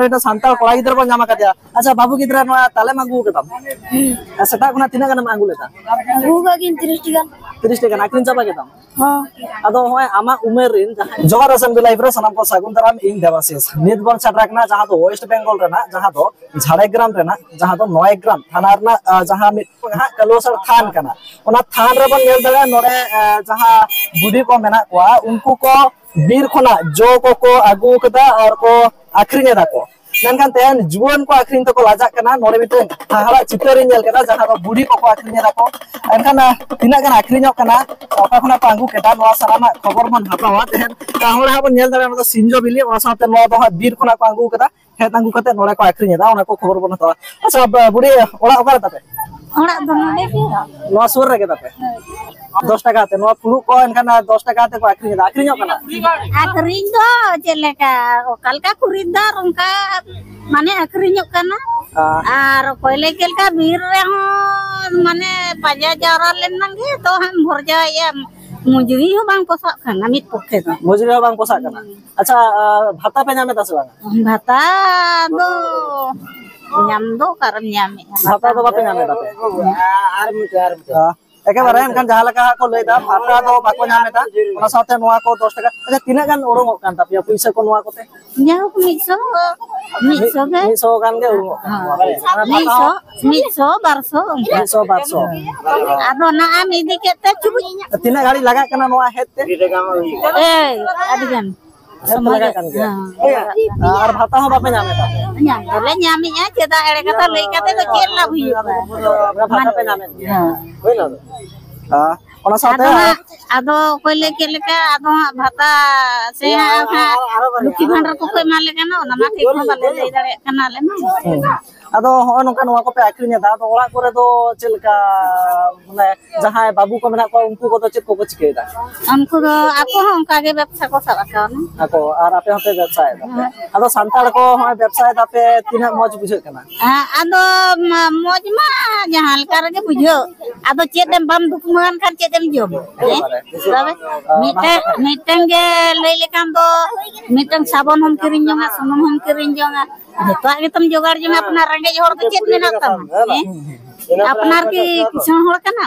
এটা সান্তাল কড়া গিদরা বন জামা কাদিয়া আচ্ছা বাবু গিদরা নয়া তালেম আগু কেতাম সেটা কোনা তিনা গানা আগু লেতা আগু গাগিন 30 টাকা 30 টাকা আকিন চাপা কেতাম हां ado hoy ama umer rin johar assembly life re sanam ko sagun taram ing devasis nit bon chatrakna jaha do west bengal rena jaha do jharegram rena jaha do noegram thana rena jaha mit ha kalosar than kana ona than re bon nel dara nore jaha budi ko mena kwa unku ko bir khona jo ko agu kada ar ko akhringe da ko menkan ten juan ko akhring to ko lajak kana nore miteng hala chitar nyel kana jaha do budi ko akhringe da ko enkan tina kan akhrinyok kana oka khona pangu keta noa sarama khobor mon hatawa ten tahore habon nyel dara no sinjo bili ona sate noa do bir khona pangu keta he tangu kate nore ko akhringe da ona ko khobor bon hatawa acha budi ola okara tape ora do nade ki noa sur rege tape 10 টাকা তে নোয়া পুরু ko enkan 10 টাকা তে ko akhringe da akhrinyok kana akring do jeleka okalka kuridar ongka mane akrinyok kana ar koilekel ka bir rehon mane paja jara len nange to han bhorja ya mujuri ho bang kosak kana mit pokhe to mujuri ho bang kosak kana acha bhata pe nyame ta se bang bhata do nyam do karam nyame bhata do bape nyame ta pe ar mute একেবারে এনকান jaha leka ko leida bhata do bako nyame ta ona saute noa ko 10 টাকা acha tina gan urungok kan tapia puisa ko noa kote nyau mitso ge 100 kan ge urungok mitso barso 100 ado na ami dikete cubu tina gari laga kana noa hette adigan laga kan ge ar bhata ho bape nyame ta nyam dole nyami ya ceda ere kata lei kate to kel la bhuyu bhata pe nyame hoina ona saute ado koile keleka ado bhata se luki bhandar ko koy male kana ona ma thik ho bale lei dare kana le na ado hoy nongkan noa ko pe akhrinya da to ora kore do chilka mane jahay babu ko mena ko unku ko do chit ko chike da unku do ako onka ge ব্যবসা ko sab akana ako ar ape hote ব্যবসা da ado santal ko hoy ব্যবসা da pe tina moj bujhe kana ado moj ma jahan kar ge bujho ado chedem bam dukman kan chedem jom sabe miteng ge lei lekan do miteng sabon hom kirin jonga sunum hom kirin jonga jota ge tam jogar jong apnar range hor to ched mena tam apnar ki kisan hor kana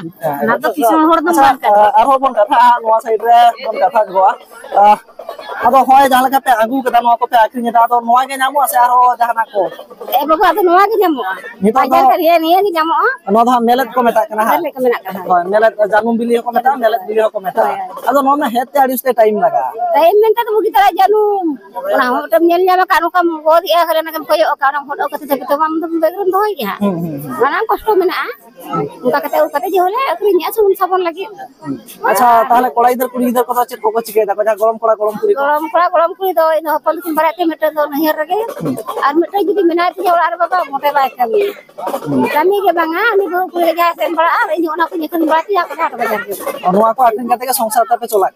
na to kisan hor do ban kana ar hor bon katha noa side re bon katha goa ado hoy jaha leka pe agu kada noa ko pe akhrinya da ado noa ge nyamu ase aro jahana ko babu ado noa ge jamu bajar kariye niye ge jamu noa da melet ko meta kana melet ko mena kana hoy melet janum bili ko meta melet bili ko meta ado noa me hette adiste time laga time menta to bugi tara janum ona hotem nyel nyama kanu kam god ya kala na kam koyo kana hodo kate te to mam to background hoy ya mana kosto mena uka kate jole akhrinya sun sabon lagi acha tahle kora idhar kuri idhar kotha chet ko chike da ko gorom kora gorom kuri do ino hopal kin barate meta do nahir rage ar meta judi menar ti orar baba mote bai kami ge banga ani go kuri ga sen bara ar ini ona punya kan berarti ya ka hat bajar ge noa ko akhring kate ge sangsar ta pe cholak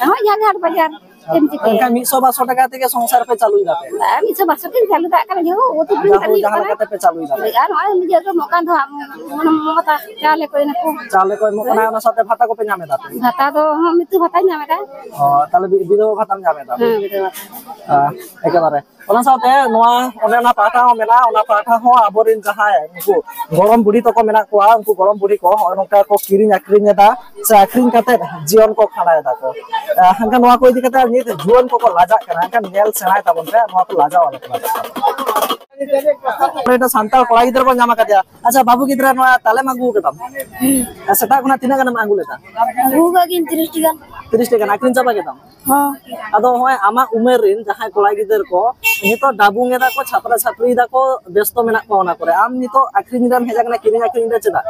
ho ya hat bajar enka 100 টাকা থেকে সংসার pe চালুই da pe আমি সব Baskin চালু da kana jo otu bin kali jaha kate pe চালুই da আর ওই নিজে তো মকান তো মমতা চালে কই না চালে কই মকনা ona সাথে ভাতা ko pe nyame da ভাতা তো মিতু ভাতা nyame da তাহলে বিধবা ভাতা nyame da একেবারে ona saute noa ona patha ho mena ona patha ho aborin jahay unku gorom budi to ko mena ko unku gorom budi ko nongka ko kiring akhring da se akhring kate jion ko khanai da ko hanka noa ko idi kate ni juon ko lajak kana kan nyel senai tabon pe noa ko laja wala এটা santal kora gidra bon jama kadia acha babu gidra noa talim agu ketam seta kona tina gan agu leta আগু গাগিন 30 টাকা 30 টাকা akhring chapa ketam ado hoy ama umer rin jahay kora gidar ko nito dabung eda ko chapra chapri da ko besto menak ko ona kore am nito akhring ram heja kana kiring akhring da cheda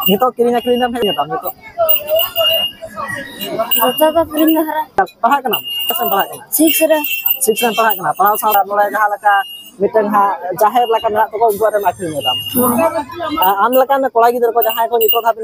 nito kiring akhring ram heja tam nito Jota ka kiring na hara pahak kana pahak kana 6 ra 6 pahak kana pahak sa mulai jaha leka miteng ha jaher leka menak to ko unku ada akhring dam am leka na kora gidar ko jahay ko nito thapi